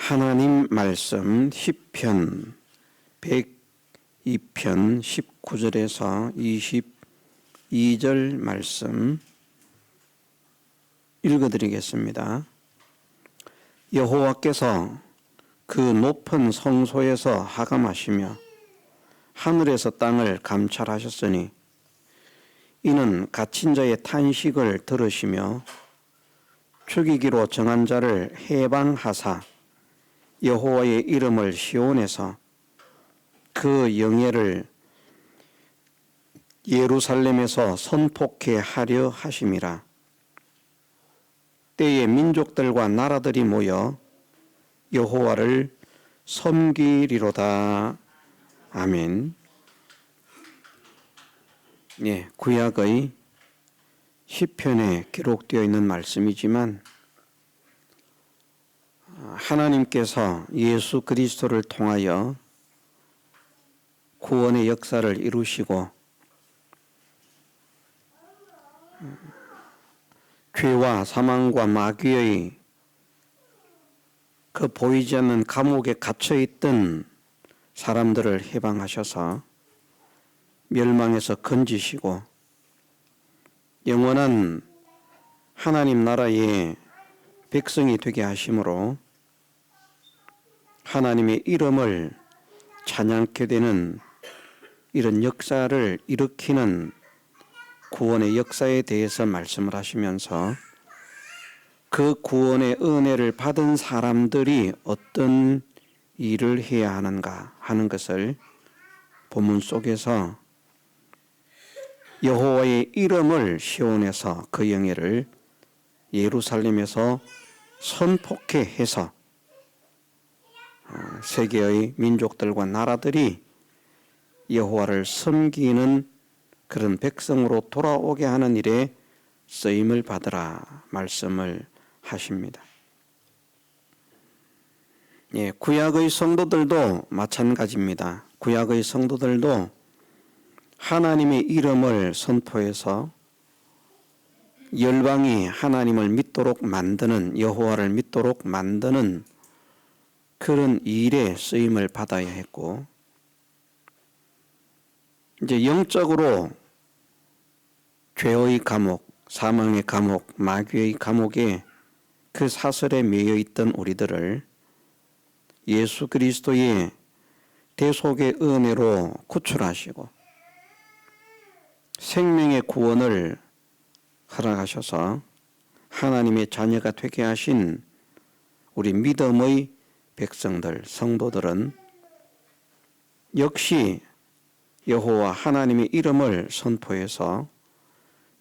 하나님 말씀 시편 102편 19절에서 22절 말씀 읽어드리겠습니다. 여호와께서 그 높은 성소에서 하감하시며 하늘에서 땅을 감찰하셨으니 이는 갇힌 자의 탄식을 들으시며 죽이기로 정한 자를 해방하사 여호와의 이름을 시온에서 그 영예를 예루살렘에서 선포케 하려 하심이라. 때에 민족들과 나라들이 모여 여호와를 섬기리로다. 아멘. 구약의 시편에 기록되어 있는 말씀이지만 하나님께서 예수 그리스도를 통하여 구원의 역사를 이루시고 죄와 사망과 마귀의 그 보이지 않는 감옥에 갇혀있던 사람들을 해방하셔서 멸망에서 건지시고 영원한 하나님 나라의 백성이 되게 하심으로 하나님의 이름을 찬양케 되는 이런 역사를 일으키는 구원의 역사에 대해서 말씀을 하시면서 그 구원의 은혜를 받은 사람들이 어떤 일을 해야 하는가 하는 것을 본문 속에서 여호와의 이름을 시온에서 그 영예를 예루살렘에서 선포케 해서 세계의 민족들과 나라들이 여호와를 섬기는 그런 백성으로 돌아오게 하는 일에 쓰임을 받으라 말씀을 하십니다. 구약의 성도들도 마찬가지입니다. 구약의 성도들도 하나님의 이름을 선포해서 열방이 하나님을 믿도록 만드는, 여호와를 믿도록 만드는 그런 일에 쓰임을 받아야 했고, 이제 영적으로 죄의 감옥, 사망의 감옥, 마귀의 감옥에 그 사슬에 매여 있던 우리들을 예수 그리스도의 대속의 은혜로 구출하시고 생명의 구원을 허락하셔서 하나님의 자녀가 되게 하신 우리 믿음의 백성들, 성도들은 역시 여호와 하나님의 이름을 선포해서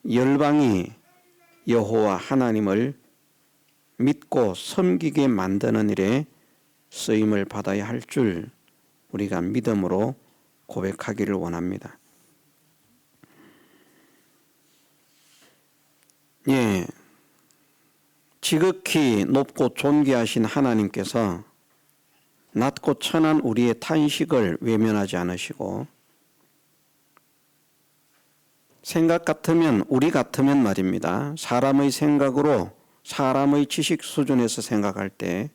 열방이 여호와 하나님을 믿고 섬기게 만드는 일에 쓰임을 받아야 할 줄 우리가 믿음으로 고백하기를 원합니다. 지극히 높고 존귀하신 하나님께서 낮고 천한 우리의 탄식을 외면하지 않으시고 생각 같으면, 우리 같으면 말입니다. 사람의 생각으로, 사람의 지식 수준에서 생각할 때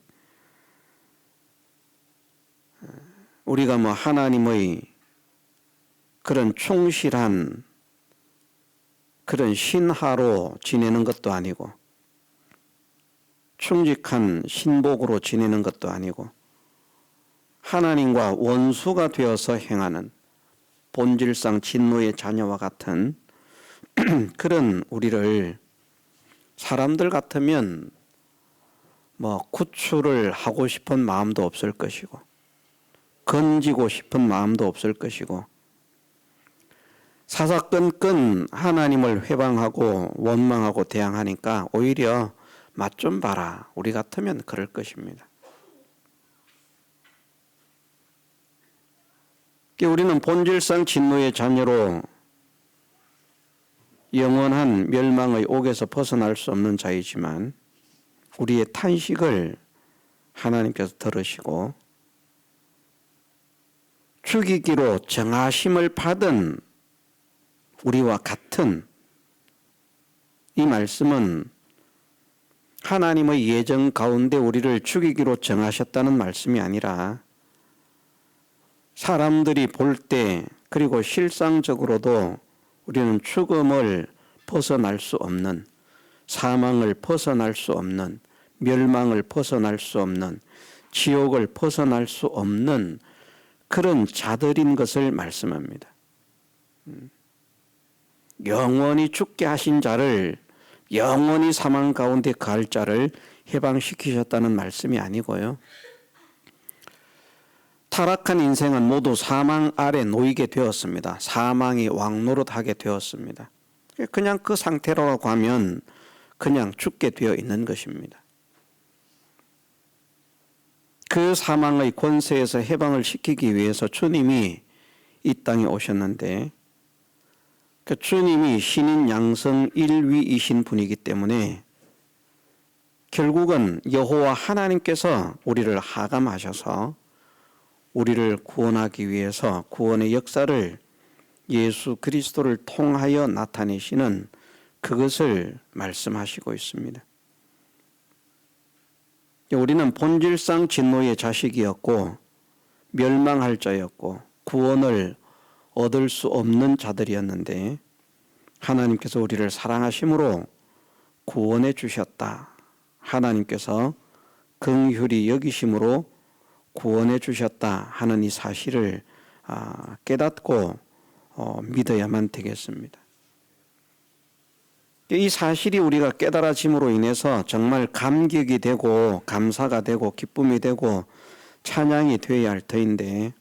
우리가 하나님의 그런 충실한 그런 신하로 지내는 것도 아니고 충직한 신복으로 지내는 것도 아니고 하나님과 원수가 되어서 행하는 본질상 진노의 자녀와 같은 그런 우리를 사람들 같으면 구출을 하고 싶은 마음도 없을 것이고 건지고 싶은 마음도 없을 것이고 사사건건 하나님을 회방하고 원망하고 대항하니까 오히려 맛 좀 봐라, 우리 같으면 그럴 것입니다. 우리는 본질상 진노의 자녀로 영원한 멸망의 옥에서 벗어날 수 없는 자이지만 우리의 탄식을 하나님께서 들으시고 죽이기로 정하심을 받은 우리와 같은 이 말씀은 하나님의 예정 가운데 우리를 죽이기로 정하셨다는 말씀이 아니라 사람들이 볼 때 그리고 실상적으로도 우리는 죽음을 벗어날 수 없는, 사망을 벗어날 수 없는, 멸망을 벗어날 수 없는, 지옥을 벗어날 수 없는 그런 자들인 것을 말씀합니다. 영원히 죽게 하신 자를, 영원히 사망 가운데 갈 자를 해방시키셨다는 말씀이 아니고요. 타락한 인생은 모두 사망 아래 놓이게 되었습니다. 사망이 왕노릇하게 되었습니다. 그냥 그 상태라고 하면 그냥 죽게 되어 있는 것입니다. 그 사망의 권세에서 해방을 시키기 위해서 주님이 이 땅에 오셨는데, 그 주님이 신인 양성 일위이신 분이기 때문에 결국은 여호와 하나님께서 우리를 하감하셔서 우리를 구원하기 위해서 구원의 역사를 예수 그리스도를 통하여 나타내시는 그것을 말씀하시고 있습니다. 우리는 본질상 진노의 자식이었고 멸망할 자였고 구원을 얻을 수 없는 자들이었는데 하나님께서 우리를 사랑하심으로 구원해 주셨다. 하나님께서 긍휼히 여기심으로 구원해 주셨다 하는 이 사실을 깨닫고 믿어야만 되겠습니다. 이 사실이 우리가 깨달아짐으로 인해서 정말 감격이 되고 감사가 되고 기쁨이 되고 찬양이 되어야 할 터인데,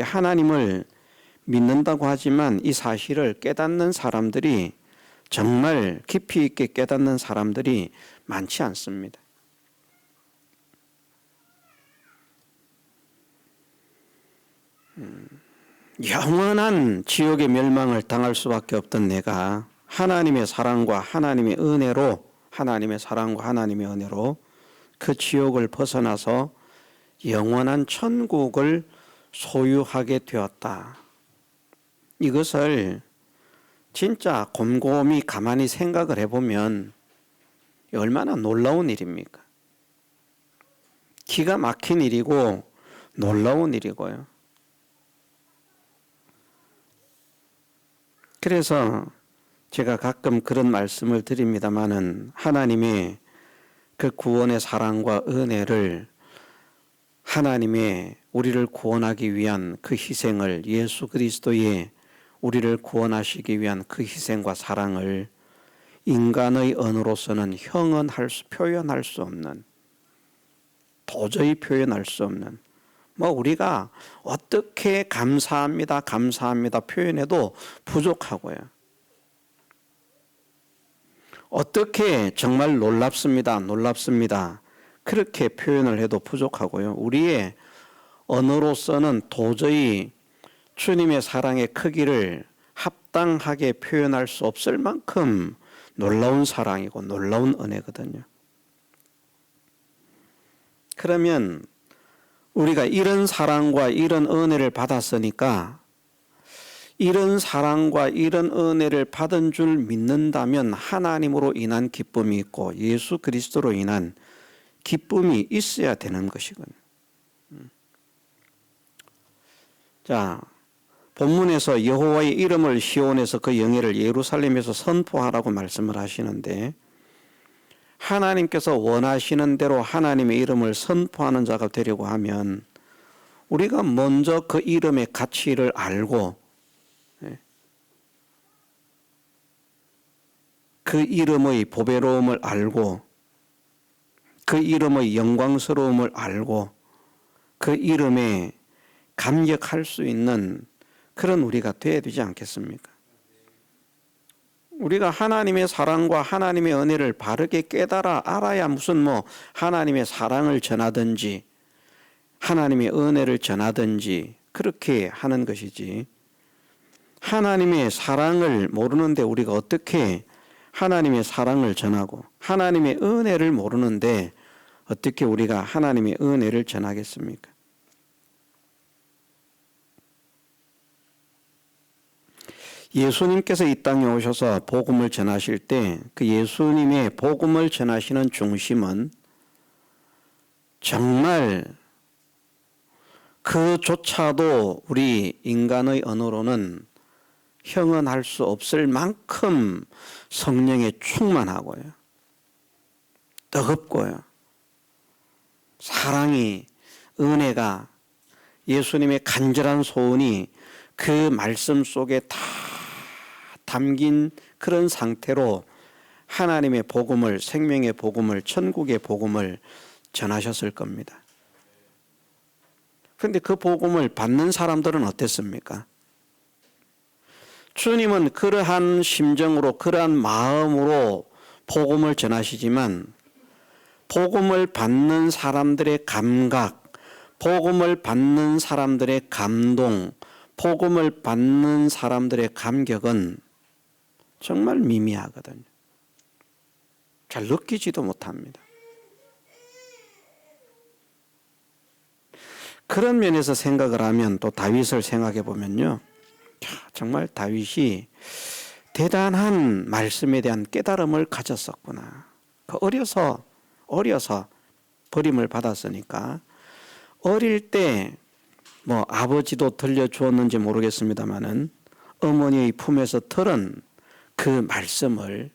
하나님을 믿는다고 하지만 이 사실을 깨닫는 사람들이, 정말 깊이 있게 깨닫는 사람들이 많지 않습니다. 영원한 지옥의 멸망을 당할 수밖에 없던 내가 하나님의 사랑과 하나님의 은혜로, 하나님의 사랑과 하나님의 은혜로 그 지옥을 벗어나서 영원한 천국을 소유하게 되었다. 이것을 진짜 곰곰이 가만히 생각을 해보면 얼마나 놀라운 일입니까? 기가 막힌 일이고 놀라운 일이고요. 그래서 제가 가끔 그런 말씀을 드립니다마는 하나님의 그 구원의 사랑과 은혜를, 하나님의 우리를 구원하기 위한 그 희생을, 예수 그리스도의 우리를 구원하시기 위한 그 희생과 사랑을 인간의 언어로서는 표현할 수 없는, 도저히 표현할 수 없는, 우리가 어떻게 감사합니다, 감사합니다 표현해도 부족하고요. 어떻게 정말 놀랍습니다, 놀랍습니다 그렇게 표현을 해도 부족하고요. 우리의 언어로서는 도저히 주님의 사랑의 크기를 합당하게 표현할 수 없을 만큼 놀라운 사랑이고 놀라운 은혜거든요. 그러면 우리가 이런 사랑과 이런 은혜를 받았으니까 이런 사랑과 이런 은혜를 받은 줄 믿는다면 하나님으로 인한 기쁨이 있고 예수 그리스도로 인한 기쁨이 있어야 되는 것이거든요. 자, 본문에서 여호와의 이름을 시온에서 그 영예를 예루살렘에서 선포하라고 말씀을 하시는데, 하나님께서 원하시는 대로 하나님의 이름을 선포하는 자가 되려고 하면 우리가 먼저 그 이름의 가치를 알고 그 이름의 보배로움을 알고 그 이름의 영광스러움을 알고 그 이름에 감격할 수 있는 그런 우리가 되어야 되지 않겠습니까? 우리가 하나님의 사랑과 하나님의 은혜를 바르게 깨달아 알아야 무슨 하나님의 사랑을 전하든지 하나님의 은혜를 전하든지 그렇게 하는 것이지, 하나님의 사랑을 모르는데 우리가 어떻게 하나님의 사랑을 전하고 하나님의 은혜를 모르는데 어떻게 우리가 하나님의 은혜를 전하겠습니까? 예수님께서 이 땅에 오셔서 복음을 전하실 때 그 예수님의 복음을 전하시는 중심은 정말 그조차도 우리 인간의 언어로는 형언할 수 없을 만큼 성령에 충만하고요. 뜨겁고요. 사랑이, 은혜가, 예수님의 간절한 소원이 그 말씀 속에 다 담긴 그런 상태로 하나님의 복음을, 생명의 복음을, 천국의 복음을 전하셨을 겁니다. 그런데 그 복음을 받는 사람들은 어땠습니까? 주님은 그러한 심정으로, 그러한 마음으로 복음을 전하시지만 복음을 받는 사람들의 감각, 복음을 받는 사람들의 감동, 복음을 받는 사람들의 감격은 정말 미미하거든요. 잘 느끼지도 못합니다. 그런 면에서 생각을 하면 또 다윗을 생각해 보면요. 정말 다윗이 대단한 말씀에 대한 깨달음을 가졌었구나. 어려서 버림을 받았으니까 어릴 때 뭐 아버지도 들려주었는지 모르겠습니다마는 어머니의 품에서 들은 그 말씀을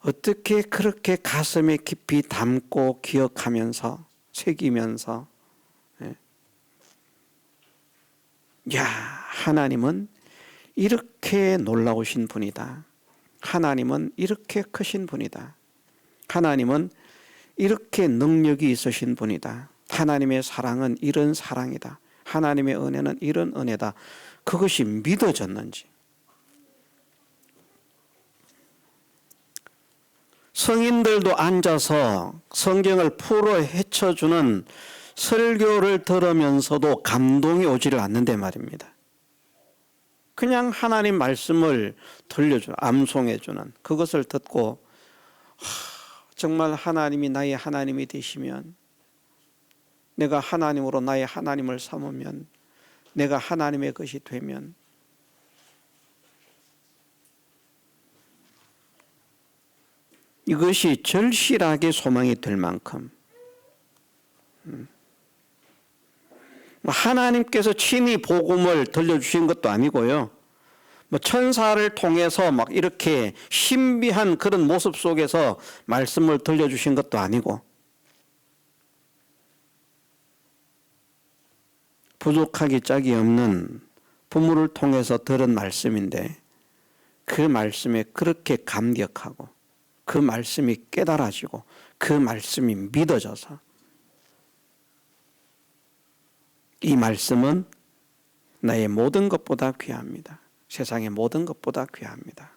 어떻게 그렇게 가슴에 깊이 담고 기억하면서 새기면서 야, 하나님은 이렇게 놀라우신 분이다. 하나님은 이렇게 크신 분이다. 하나님은 이렇게 능력이 있으신 분이다. 하나님의 사랑은 이런 사랑이다. 하나님의 은혜는 이런 은혜다. 그것이 믿어졌는지. 성인들도 앉아서 성경을 풀어 헤쳐주는 설교를 들으면서도 감동이 오지를 않는데 말입니다. 그냥 하나님 말씀을 들려주는, 암송해주는 그것을 듣고 정말 하나님이 나의 하나님이 되시면, 내가 하나님으로 나의 하나님을 삼으면, 내가 하나님의 것이 되면 이것이 절실하게 소망이 될 만큼 하나님께서 친히 복음을 들려주신 것도 아니고요. 뭐 천사를 통해서 막 이렇게 신비한 그런 모습 속에서 말씀을 들려주신 것도 아니고, 부족하기 짝이 없는 부모를 통해서 들은 말씀인데 그 말씀에 그렇게 감격하고 그 말씀이 깨달아지고 그 말씀이 믿어져서 이 말씀은 나의 모든 것보다 귀합니다. 세상의 모든 것보다 귀합니다.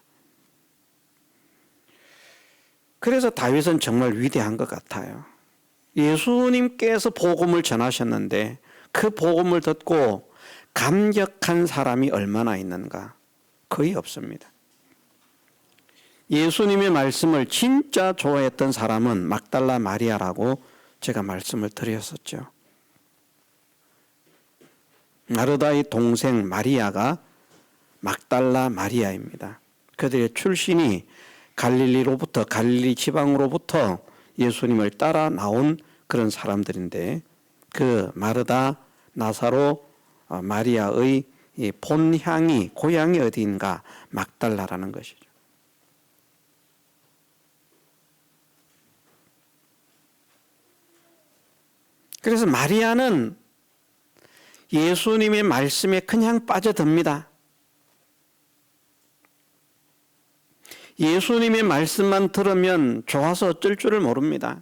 그래서 다윗은 정말 위대한 것 같아요. 예수님께서 복음을 전하셨는데 그 복음을 듣고 감격한 사람이 얼마나 있는가? 거의 없습니다. 예수님의 말씀을 진짜 좋아했던 사람은 막달라 마리아라고 제가 말씀을 드렸었죠. 마르다의 동생 마리아가 막달라 마리아입니다. 그들의 출신이 갈릴리 지방으로부터 예수님을 따라 나온 그런 사람들인데, 그 마르다, 나사로, 마리아의 본향이, 고향이 어디인가? 막달라라는 것이죠. 그래서 마리아는 예수님의 말씀에 그냥 빠져듭니다. 예수님의 말씀만 들으면 좋아서 어쩔 줄을 모릅니다.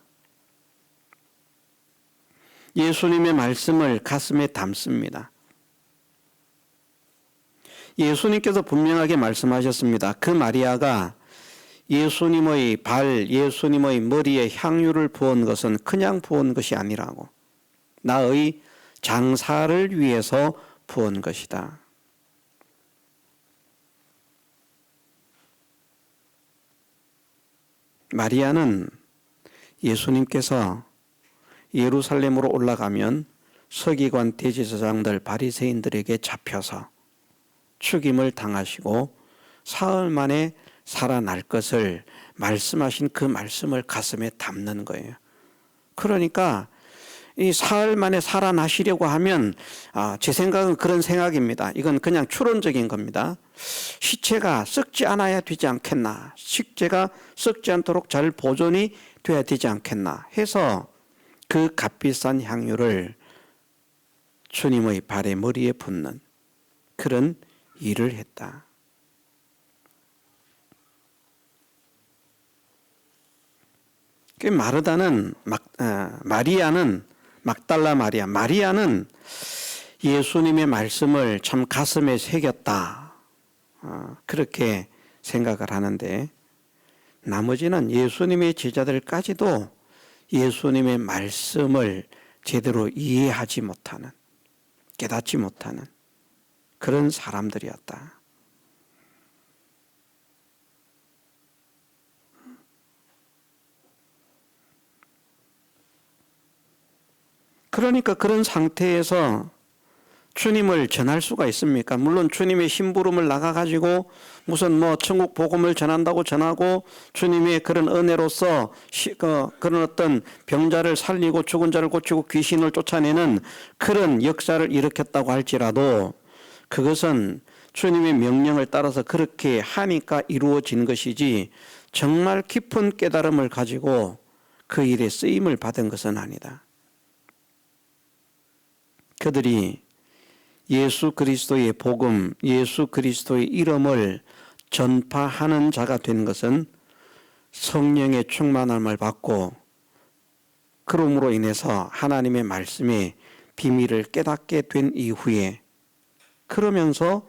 예수님의 말씀을 가슴에 담습니다. 예수님께서 분명하게 말씀하셨습니다. 그 마리아가 예수님의 발, 예수님의 머리에 향유를 부은 것은 그냥 부은 것이 아니라고, 나의 장사를 위해서 부은 것이다. 마리아는 예수님께서 예루살렘으로 올라가면 서기관 대제사장들 바리새인들에게 잡혀서 죽임을 당하시고 사흘 만에 살아날 것을 말씀하신 그 말씀을 가슴에 담는 거예요. 그러니까 이 사흘 만에 살아나시려고 하면 제 생각은 그런 생각입니다. 이건 그냥 추론적인 겁니다. 시체가 썩지 않아야 되지 않겠나, 시체가 썩지 않도록 잘 보존이 돼야 되지 않겠나 해서 그 값비싼 향유를 주님의 발에 머리에 붓는 그런 일을 했다. 그 마리아는 막달라 마리아는 예수님의 말씀을 참 가슴에 새겼다. 그렇게 생각을 하는데 나머지는 예수님의 제자들까지도 예수님의 말씀을 제대로 이해하지 못하는, 깨닫지 못하는 그런 사람들이었다. 그러니까 그런 상태에서 주님을 전할 수가 있습니까? 물론 주님의 심부름을 나가가지고 무슨 천국 복음을 전한다고 전하고 주님의 그런 은혜로서 그런 어떤 병자를 살리고 죽은 자를 고치고 귀신을 쫓아내는 그런 역사를 일으켰다고 할지라도 그것은 주님의 명령을 따라서 그렇게 하니까 이루어진 것이지 정말 깊은 깨달음을 가지고 그 일에 쓰임을 받은 것은 아니다. 그들이 예수 그리스도의 복음, 예수 그리스도의 이름을 전파하는 자가 된 것은 성령의 충만함을 받고 그러므로 인해서 하나님의 말씀의 비밀을 깨닫게 된 이후에 그러면서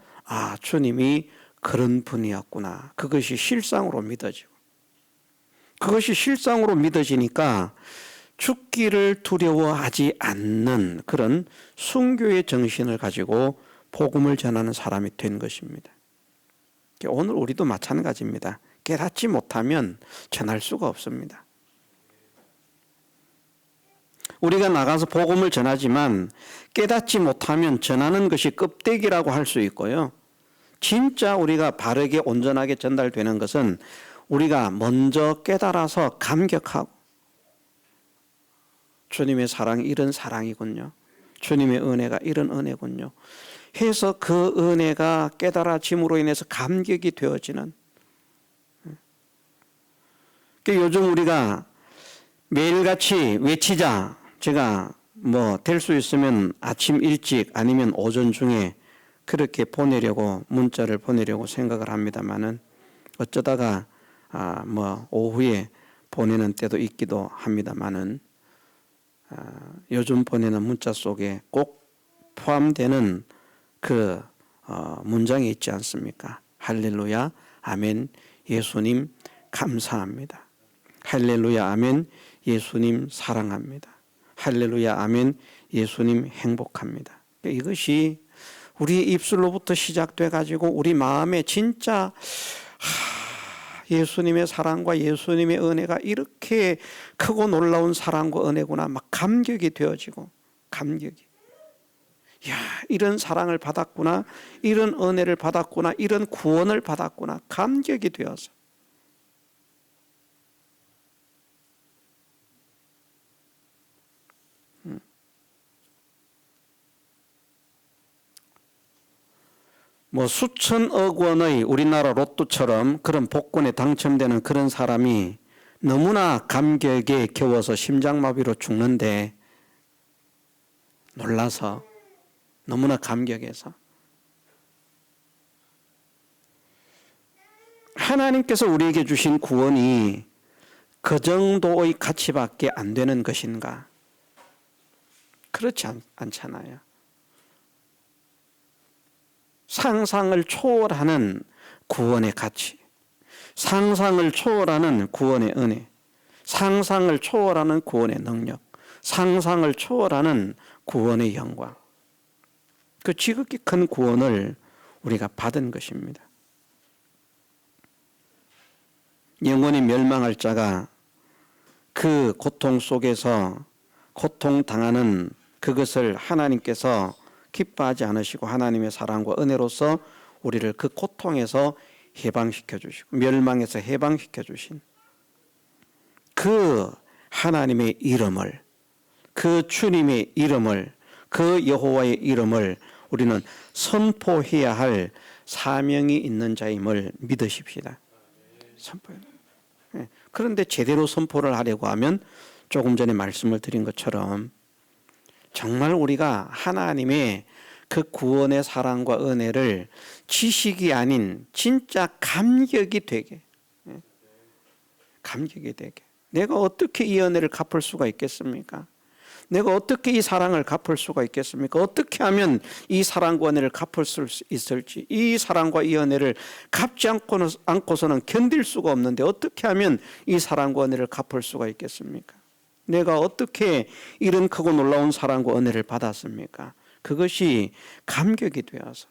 주님이 그런 분이었구나. 그것이 실상으로 믿어지고 그것이 실상으로 믿어지니까 죽기를 두려워하지 않는 그런 순교의 정신을 가지고 복음을 전하는 사람이 된 것입니다. 오늘 우리도 마찬가지입니다. 깨닫지 못하면 전할 수가 없습니다. 우리가 나가서 복음을 전하지만 깨닫지 못하면 전하는 것이 껍데기라고 할 수 있고요. 진짜 우리가 바르게 온전하게 전달되는 것은 우리가 먼저 깨달아서 감격하고 주님의 사랑이 이런 사랑이군요. 주님의 은혜가 이런 은혜군요. 해서 그 은혜가 깨달아짐으로 인해서 감격이 되어지는. 요즘 우리가 매일같이 외치자. 제가 될 수 있으면 아침 일찍 아니면 오전 중에 그렇게 보내려고 문자를 보내려고 생각을 합니다만은 어쩌다가 오후에 보내는 때도 있기도 합니다만은 요즘 보내는 문자 속에 꼭 포함되는 그 문장이 있지 않습니까? 할렐루야, 아멘, 예수님 감사합니다. 할렐루야, 아멘, 예수님 사랑합니다. 할렐루야, 아멘, 예수님 행복합니다. 이것이 우리 입술로부터 시작돼 가지고 우리 마음에 진짜 예수님의 사랑과 예수님의 은혜가 이렇게 크고 놀라운 사랑과 은혜구나 막 감격이 되어지고 감격이 이런 사랑을 받았구나, 이런 은혜를 받았구나, 이런 구원을 받았구나 감격이 되어서 수천억 원의 우리나라 로또처럼 그런 복권에 당첨되는 그런 사람이 너무나 감격에 겨워서 심장마비로 죽는데 놀라서 너무나 감격해서 하나님께서 우리에게 주신 구원이 그 정도의 가치밖에 안 되는 것인가? 그렇지 않잖아요. 상상을 초월하는 구원의 가치, 상상을 초월하는 구원의 은혜, 상상을 초월하는 구원의 능력, 상상을 초월하는 구원의 영광, 그 지극히 큰 구원을 우리가 받은 것입니다. 영원히 멸망할 자가 그 고통 속에서 고통당하는 그것을 하나님께서 기뻐하지 않으시고 하나님의 사랑과 은혜로서 우리를 그 고통에서 해방시켜 주시고 멸망에서 해방시켜 주신 그 하나님의 이름을, 그 주님의 이름을, 그 여호와의 이름을 우리는 선포해야 할 사명이 있는 자임을 믿으십시다. 선포해요. 그런데 제대로 선포를 하려고 하면 조금 전에 말씀을 드린 것처럼 정말 우리가 하나님의 그 구원의 사랑과 은혜를 지식이 아닌 진짜 감격이 되게, 감격이 되게, 내가 어떻게 이 은혜를 갚을 수가 있겠습니까? 내가 어떻게 이 사랑을 갚을 수가 있겠습니까? 어떻게 하면 이 사랑과 은혜를 갚을 수 있을지, 이 사랑과 이 은혜를 갚지 않고서는 견딜 수가 없는데 어떻게 하면 이 사랑과 은혜를 갚을 수가 있겠습니까? 내가 어떻게 이런 크고 놀라운 사랑과 은혜를 받았습니까? 그것이 감격이 되어서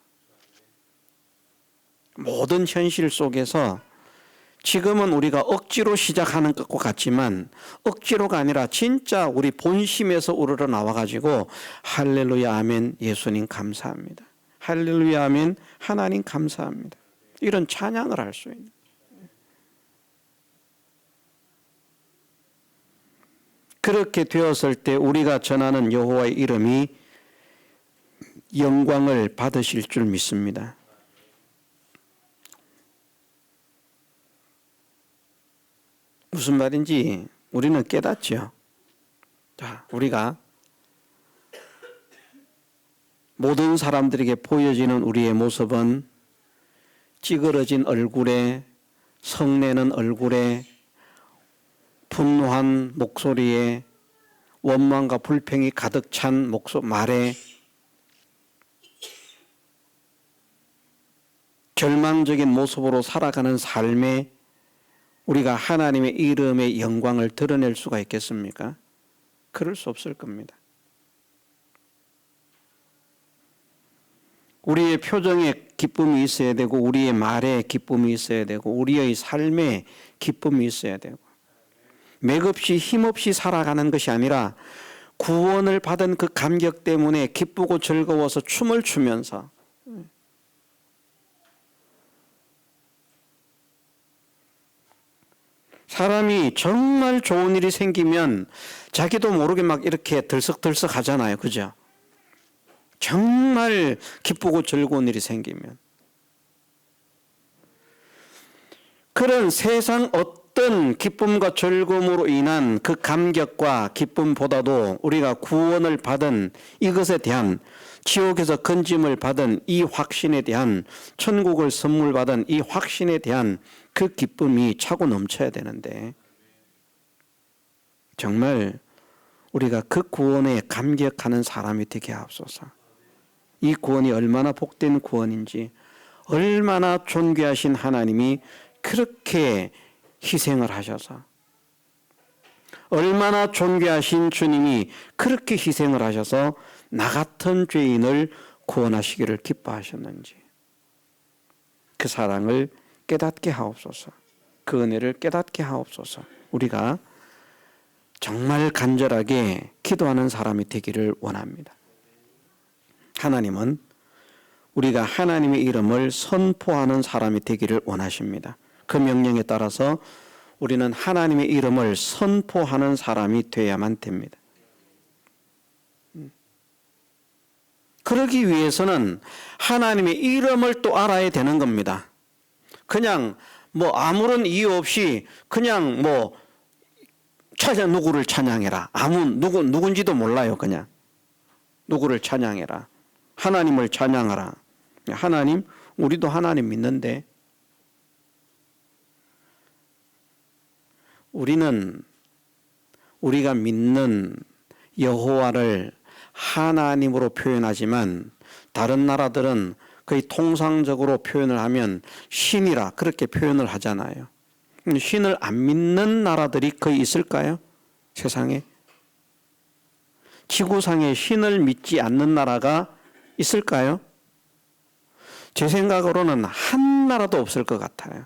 모든 현실 속에서 지금은 우리가 억지로 시작하는 것과 같지만 억지로가 아니라 진짜 우리 본심에서 우러러 나와가지고 할렐루야 아멘 예수님 감사합니다. 할렐루야 아멘 하나님 감사합니다. 이런 찬양을 할 수 있는, 그렇게 되었을 때 우리가 전하는 여호와의 이름이 영광을 받으실 줄 믿습니다. 무슨 말인지 우리는 깨닫죠. 자, 우리가 모든 사람들에게 보여지는 우리의 모습은 찌그러진 얼굴에, 성내는 얼굴에, 분노한 목소리에, 원망과 불평이 가득 찬 말에, 절망적인 모습으로 살아가는 삶에 우리가 하나님의 이름의 영광을 드러낼 수가 있겠습니까? 그럴 수 없을 겁니다. 우리의 표정에 기쁨이 있어야 되고 우리의 말에 기쁨이 있어야 되고 우리의 삶에 기쁨이 있어야 되고 맥없이 힘없이 살아가는 것이 아니라 구원을 받은 그 감격 때문에 기쁘고 즐거워서 춤을 추면서 사람이 정말 좋은 일이 생기면 자기도 모르게 막 이렇게 들썩들썩 하잖아요. 그죠? 정말 기쁘고 즐거운 일이 생기면. 그런 세상 어떤 기쁨과 즐거움으로 인한 그 감격과 기쁨보다도 우리가 구원을 받은 이것에 대한, 지옥에서 건짐을 받은 이 확신에 대한, 천국을 선물 받은 이 확신에 대한 그 기쁨이 차고 넘쳐야 되는데 정말 우리가 그 구원에 감격하는 사람이 되게 하옵소서. 이 구원이 얼마나 복된 구원인지, 얼마나 존귀하신 하나님이 그렇게 희생을 하셔서, 얼마나 존귀하신 주님이 그렇게 희생을 하셔서 나 같은 죄인을 구원하시기를 기뻐하셨는지 그 사랑을 깨닫게 하옵소서. 그 은혜를 깨닫게 하옵소서. 우리가 정말 간절하게 기도하는 사람이 되기를 원합니다. 하나님은 우리가 하나님의 이름을 선포하는 사람이 되기를 원하십니다. 그 명령에 따라서 우리는 하나님의 이름을 선포하는 사람이 되어야만 됩니다. 그러기 위해서는 하나님의 이름을 또 알아야 되는 겁니다. 그냥 뭐 아무런 이유 없이 그냥 뭐 누구를 찬양해라. 누군지도 몰라요. 그냥 누구를 찬양해라. 하나님을 찬양하라. 하나님, 우리도 하나님 믿는데 우리는 우리가 믿는 여호와를 하나님으로 표현하지만 다른 나라들은 거의 통상적으로 표현을 하면 신이라 그렇게 표현을 하잖아요. 신을 안 믿는 나라들이 거의 있을까요? 세상에? 지구상에 신을 믿지 않는 나라가 있을까요? 제 생각으로는 한 나라도 없을 것 같아요.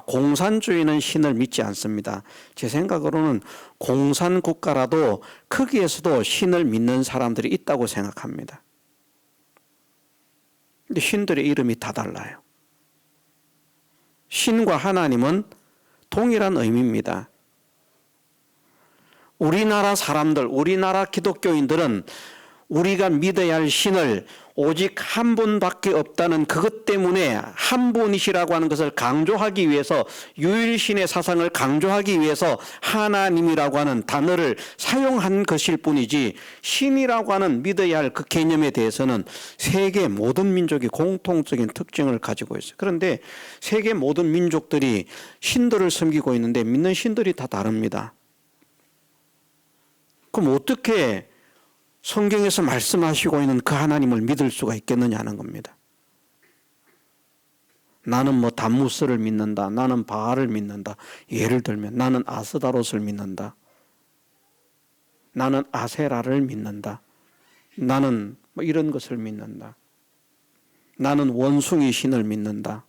공산주의는 신을 믿지 않습니다. 제 생각으로는 공산국가라도 거기에서도 신을 믿는 사람들이 있다고 생각합니다. 근데 신들의 이름이 다 달라요. 신과 하나님은 동일한 의미입니다. 우리나라 사람들, 우리나라 기독교인들은 우리가 믿어야 할 신을 오직 한 분밖에 없다는 그것 때문에 한 분이시라고 하는 것을 강조하기 위해서, 유일신의 사상을 강조하기 위해서 하나님이라고 하는 단어를 사용한 것일 뿐이지, 신이라고 하는 믿어야 할 그 개념에 대해서는 세계 모든 민족이 공통적인 특징을 가지고 있어요. 그런데 세계 모든 민족들이 신들을 섬기고 있는데 믿는 신들이 다 다릅니다. 그럼 어떻게 성경에서 말씀하시고 있는 그 하나님을 믿을 수가 있겠느냐 하는 겁니다. 나는 뭐 담무스를 믿는다, 나는 바알을 믿는다. 예를 들면 나는 아스다롯을 믿는다, 나는 아세라를 믿는다, 나는 뭐 이런 것을 믿는다, 나는 원숭이 신을 믿는다,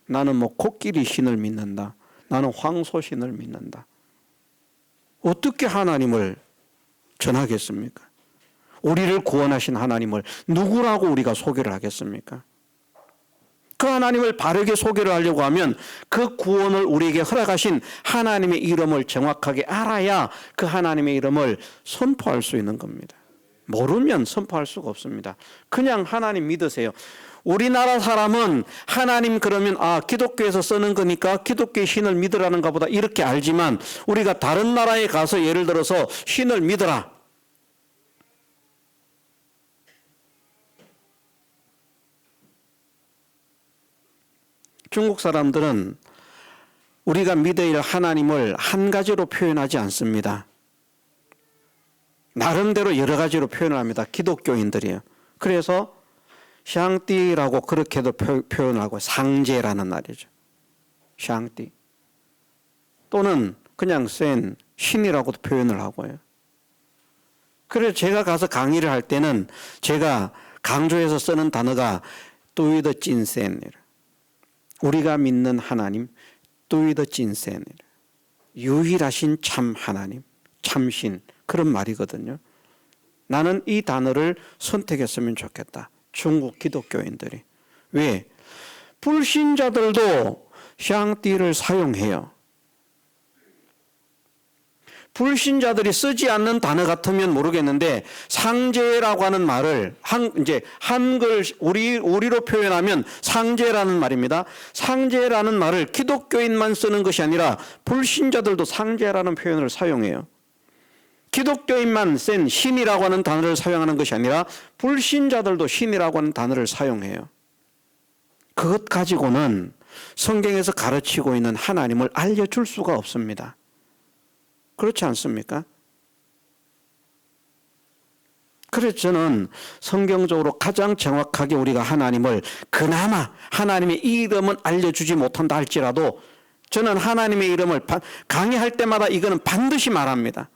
나는 뭐 코끼리 신을 믿는다, 나는 황소 신을 믿는다. 어떻게 하나님을 전하겠습니까? 우리를 구원하신 하나님을 누구라고 우리가 소개를 하겠습니까? 그 하나님을 바르게 소개를 하려고 하면 그 구원을 우리에게 허락하신 하나님의 이름을 정확하게 알아야 그 하나님의 이름을 선포할 수 있는 겁니다. 모르면 선포할 수가 없습니다. 그냥 하나님 믿으세요. 우리나라 사람은 하나님 그러면 기독교에서 쓰는 거니까 기독교의 신을 믿으라는가 보다 이렇게 알지만, 우리가 다른 나라에 가서 예를 들어서 신을 믿으라, 중국 사람들은 우리가 믿어야 할 하나님을 한 가지로 표현하지 않습니다. 나름대로 여러 가지로 표현을 합니다. 기독교인들이에요. 그래서 샹띠라고 그렇게도 표현하고, 상제라는 말이죠. 샹띠. 또는 그냥 센 신이라고도 표현을 하고요. 그래서 제가 가서 강의를 할 때는 제가 강조해서 쓰는 단어가 뚜이더 찐센이라. 우리가 믿는 하나님, 뚜이더 찐센이라. 유일하신 참 하나님, 참신, 그런 말이거든요. 나는 이 단어를 선택했으면 좋겠다. 중국 기독교인들이. 왜? 불신자들도 샹띠를 사용해요. 불신자들이 쓰지 않는 단어 같으면 모르겠는데, 상제라고 하는 말을 이제 한글 우리로 표현하면 상제라는 말입니다. 상제라는 말을 기독교인만 쓰는 것이 아니라 불신자들도 상제라는 표현을 사용해요. 기독교인만 쓴 신이라고 하는 단어를 사용하는 것이 아니라 불신자들도 신이라고 하는 단어를 사용해요. 그것 가지고는 성경에서 가르치고 있는 하나님을 알려줄 수가 없습니다. 그렇지 않습니까? 그래서 저는 성경적으로 가장 정확하게 우리가 하나님을, 그나마 하나님의 이름은 알려주지 못한다 할지라도 저는 하나님의 이름을 강의할 때마다 이거는 반드시 말합니다.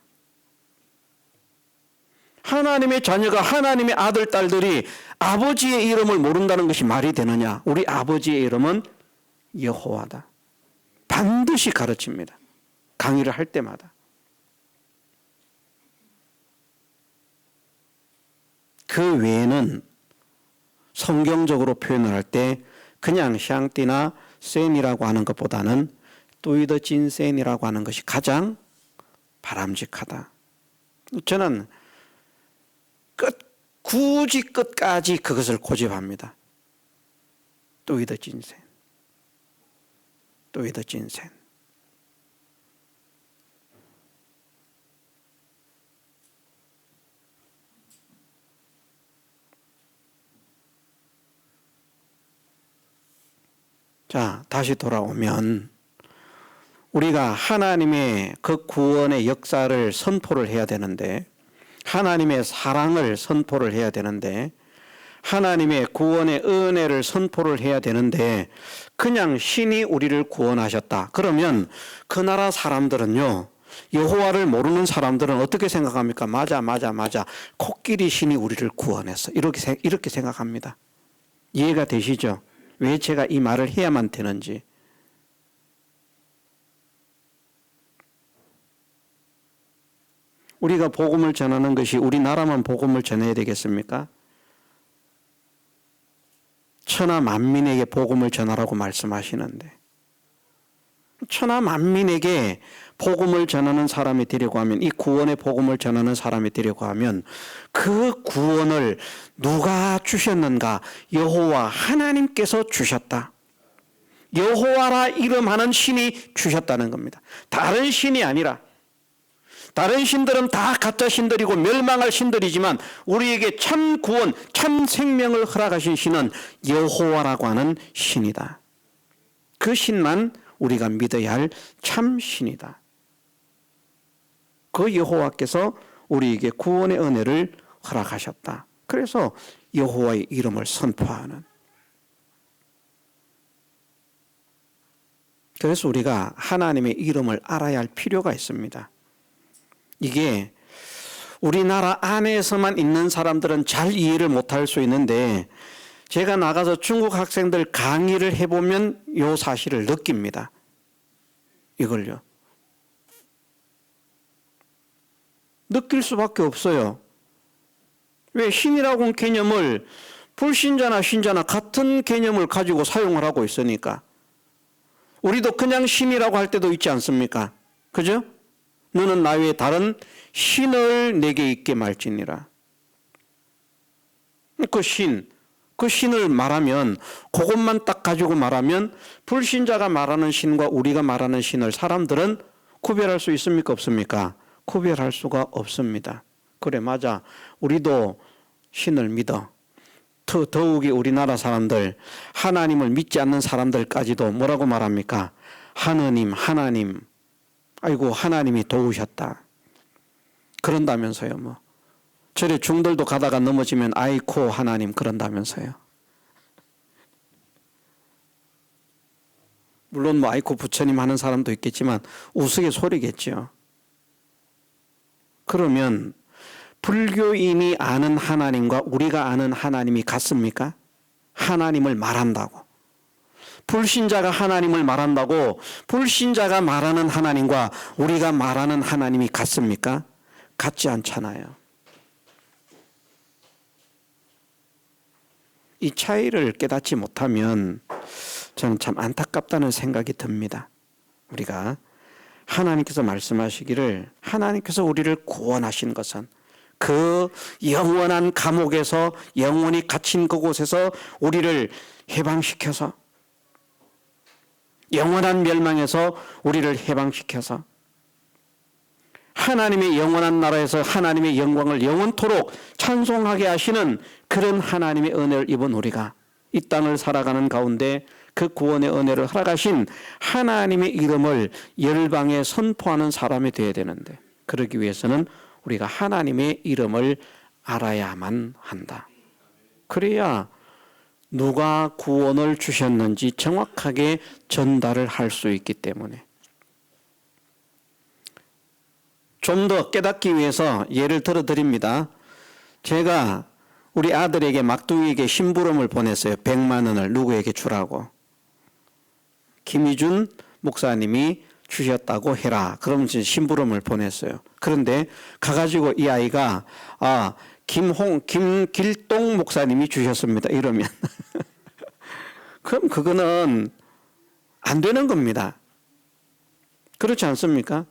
하나님의 자녀가, 하나님의 아들, 딸들이 아버지의 이름을 모른다는 것이 말이 되느냐? 우리 아버지의 이름은 여호와다. 반드시 가르칩니다. 강의를 할 때마다. 그 외에는 성경적으로 표현을 할 때 그냥 샹띠나 센이라고 하는 것보다는 뚜이더 찐센이라고 하는 것이 가장 바람직하다. 저는 굳이 끝까지 그것을 고집합니다. 뚜이더 찐센, 뚜이더 찐센. 자, 다시 돌아오면 우리가 하나님의 그 구원의 역사를 선포를 해야 되는데, 하나님의 사랑을 선포를 해야 되는데, 하나님의 구원의 은혜를 선포를 해야 되는데, 그냥 신이 우리를 구원하셨다. 그러면 그 나라 사람들은요, 여호와를 모르는 사람들은 어떻게 생각합니까? 맞아. 코끼리 신이 우리를 구원했어. 이렇게 생각합니다. 이해가 되시죠? 왜 제가 이 말을 해야만 되는지. 우리가 복음을 전하는 것이 우리나라만 복음을 전해야 되겠습니까? 천하 만민에게 복음을 전하라고 말씀하시는데, 천하 만민에게 복음을 전하는 사람이 되려고 하면, 이 구원의 복음을 전하는 사람이 되려고 하면 그 구원을 누가 주셨는가? 여호와 하나님께서 주셨다. 여호와라 이름하는 신이 주셨다는 겁니다. 다른 신이 아니라. 다른 신들은 다 가짜 신들이고 멸망할 신들이지만 우리에게 참 구원, 참 생명을 허락하신 신은 여호와라고 하는 신이다. 그 신만 우리가 믿어야 할 참 신이다. 그 여호와께서 우리에게 구원의 은혜를 허락하셨다. 그래서 여호와의 이름을 선포하는. 그래서 우리가 하나님의 이름을 알아야 할 필요가 있습니다. 이게 우리나라 안에서만 있는 사람들은 잘 이해를 못할 수 있는데, 제가 나가서 중국 학생들 강의를 해보면 이 사실을 느낍니다. 이걸요. 느낄 수밖에 없어요. 왜? 신이라고 하는 개념을 불신자나 신자나 같은 개념을 가지고 사용을 하고 있으니까. 우리도 그냥 신이라고 할 때도 있지 않습니까? 그죠? 너는 나 외에 다른 신을 내게 있게 말지니라. 그 신을 말하면, 그것만 딱 가지고 말하면 불신자가 말하는 신과 우리가 말하는 신을 사람들은 구별할 수 있습니까? 없습니까? 구별할 수가 없습니다. 그래, 맞아. 우리도 신을 믿어. 더욱이 우리나라 사람들, 하나님을 믿지 않는 사람들까지도 뭐라고 말합니까? 하느님, 하나님. 아이고, 하나님이 도우셨다. 그런다면서요, 뭐. 저래 중들도 가다가 넘어지면 아이코 하나님 그런다면서요. 물론 뭐 아이코 부처님 하는 사람도 있겠지만 우스갯소리겠죠. 그러면 불교인이 아는 하나님과 우리가 아는 하나님이 같습니까? 하나님을 말한다고. 불신자가 하나님을 말한다고 불신자가 말하는 하나님과 우리가 말하는 하나님이 같습니까? 같지 않잖아요. 이 차이를 깨닫지 못하면 저는 참 안타깝다는 생각이 듭니다. 우리가 하나님께서 말씀하시기를, 하나님께서 우리를 구원하신 것은 그 영원한 감옥에서 영원히 갇힌 그곳에서 우리를 해방시켜서, 영원한 멸망에서 우리를 해방시켜서 하나님의 영원한 나라에서 하나님의 영광을 영원토록 찬송하게 하시는 그런 하나님의 은혜를 입은 우리가 이 땅을 살아가는 가운데 그 구원의 은혜를 허락하신 하나님의 이름을 열방에 선포하는 사람이 되어야 되는데, 그러기 위해서는 우리가 하나님의 이름을 알아야만 한다. 그래야 누가 구원을 주셨는지 정확하게 전달을 할 수 있기 때문에. 좀 더 깨닫기 위해서 예를 들어 드립니다. 제가 우리 아들에게, 막둥이에게 심부름을 보냈어요. 100만 원을 누구에게 주라고. 김희준 목사님이 주셨다고 해라. 그러면 심부름을 보냈어요. 그런데 가가지고 이 아이가 김길동 목사님이 주셨습니다. 이러면 그럼 그거는 안 되는 겁니다. 그렇지 않습니까?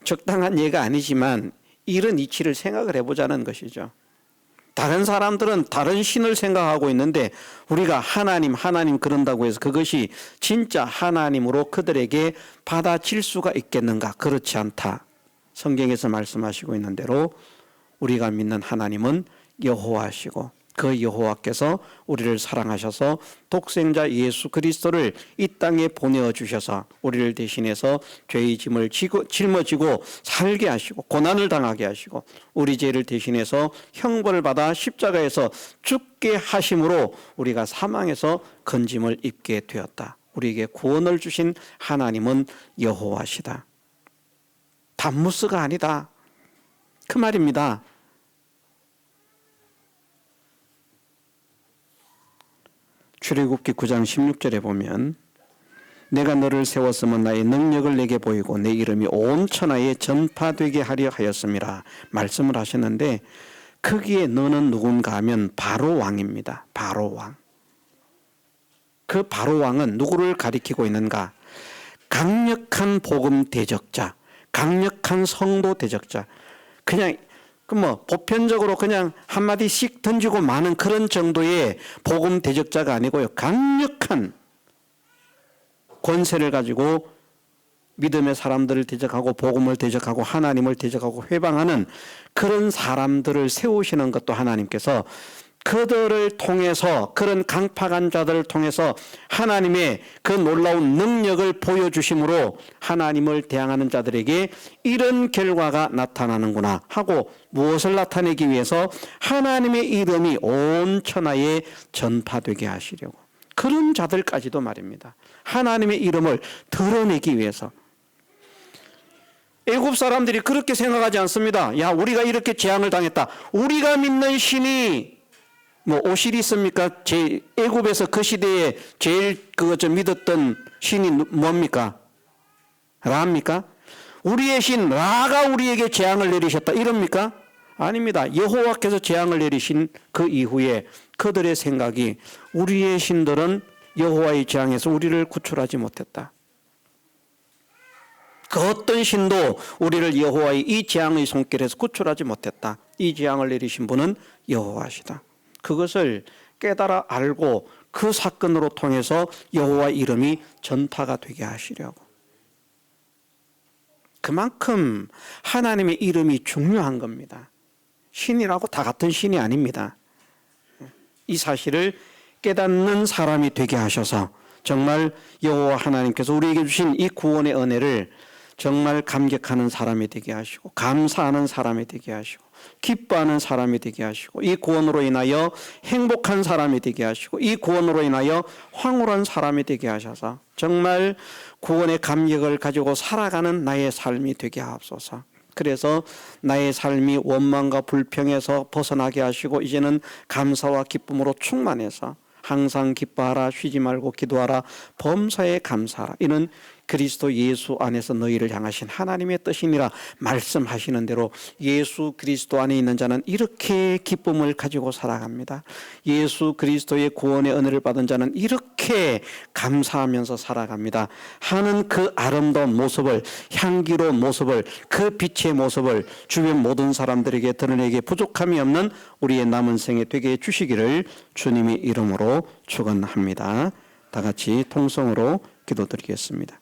적당한 예가 아니지만 이런 이치를 생각을 해보자는 것이죠. 다른 사람들은 다른 신을 생각하고 있는데 우리가 하나님 그런다고 해서 그것이 진짜 하나님으로 그들에게 받아질 수가 있겠는가? 그렇지 않다. 성경에서 말씀하시고 있는 대로 우리가 믿는 하나님은 여호와시고 그 여호와께서 우리를 사랑하셔서 독생자 예수 그리스도를 이 땅에 보내주셔서 우리를 대신해서 죄의 짐을 짊어지고 살게 하시고 고난을 당하게 하시고 우리 죄를 대신해서 형벌을 받아 십자가에서 죽게 하심으로 우리가 사망에서 건짐을 입게 되었다. 우리에게 구원을 주신 하나님은 여호와시다. 담무스가 아니다. 그 말입니다. 출애굽기 9장 16절에 보면 내가 너를 세웠으면 나의 능력을 내게 보이고 내 이름이 온 천하에 전파되게 하려 하였음이라 말씀을 하셨는데 거기에 너는 누군가 하면 바로 왕입니다. 바로 왕. 그 바로 왕은 누구를 가리키고 있는가? 강력한 복음 대적자, 강력한 성도 대적자. 그냥 보편적으로 그냥 한마디씩 던지고 마는 그런 정도의 복음 대적자가 아니고요. 강력한 권세를 가지고 믿음의 사람들을 대적하고 복음을 대적하고 하나님을 대적하고 회방하는 그런 사람들을 세우시는 것도 하나님께서 그들을 통해서, 그런 강팍한 자들을 통해서 하나님의 그 놀라운 능력을 보여주심으로 하나님을 대항하는 자들에게 이런 결과가 나타나는구나 하고, 무엇을 나타내기 위해서? 하나님의 이름이 온 천하에 전파되게 하시려고. 그런 자들까지도 말입니다. 하나님의 이름을 드러내기 위해서. 애굽 사람들이 그렇게 생각하지 않습니다. 야, 우리가 이렇게 재앙을 당했다. 우리가 믿는 신이 오시리스입니까? 애굽에서 그 시대에 제일 믿었던 신이 뭡니까? 라입니까? 우리의 신 라가 우리에게 재앙을 내리셨다 이럽니까? 아닙니다. 여호와께서 재앙을 내리신 그 이후에 그들의 생각이, 우리의 신들은 여호와의 재앙에서 우리를 구출하지 못했다. 그 어떤 신도 우리를 여호와의 이 재앙의 손길에서 구출하지 못했다. 이 재앙을 내리신 분은 여호와시다. 그것을 깨달아 알고 그 사건으로 통해서 여호와 이름이 전파가 되게 하시려고. 그만큼 하나님의 이름이 중요한 겁니다. 신이라고 다 같은 신이 아닙니다. 이 사실을 깨닫는 사람이 되게 하셔서 정말 여호와 하나님께서 우리에게 주신 이 구원의 은혜를 정말 감격하는 사람이 되게 하시고, 감사하는 사람이 되게 하시고, 기뻐하는 사람이 되게 하시고, 이 구원으로 인하여 행복한 사람이 되게 하시고, 이 구원으로 인하여 황홀한 사람이 되게 하셔서 정말 구원의 감격을 가지고 살아가는 나의 삶이 되게 하옵소서. 그래서 나의 삶이 원망과 불평에서 벗어나게 하시고, 이제는 감사와 기쁨으로 충만해서 항상 기뻐하라, 쉬지 말고 기도하라, 범사에 감사하라. 이는 그리스도 예수 안에서 너희를 향하신 하나님의 뜻이니라 말씀하시는 대로 예수 그리스도 안에 있는 자는 이렇게 기쁨을 가지고 살아갑니다. 예수 그리스도의 구원의 은혜를 받은 자는 이렇게 감사하면서 살아갑니다 하는 그 아름다운 모습을, 향기로운 모습을, 그 빛의 모습을 주변 모든 사람들에게 드러내게 부족함이 없는 우리의 남은 생에 되게 해주시기를 주님의 이름으로 축원합니다. 다 같이 통성으로 기도드리겠습니다.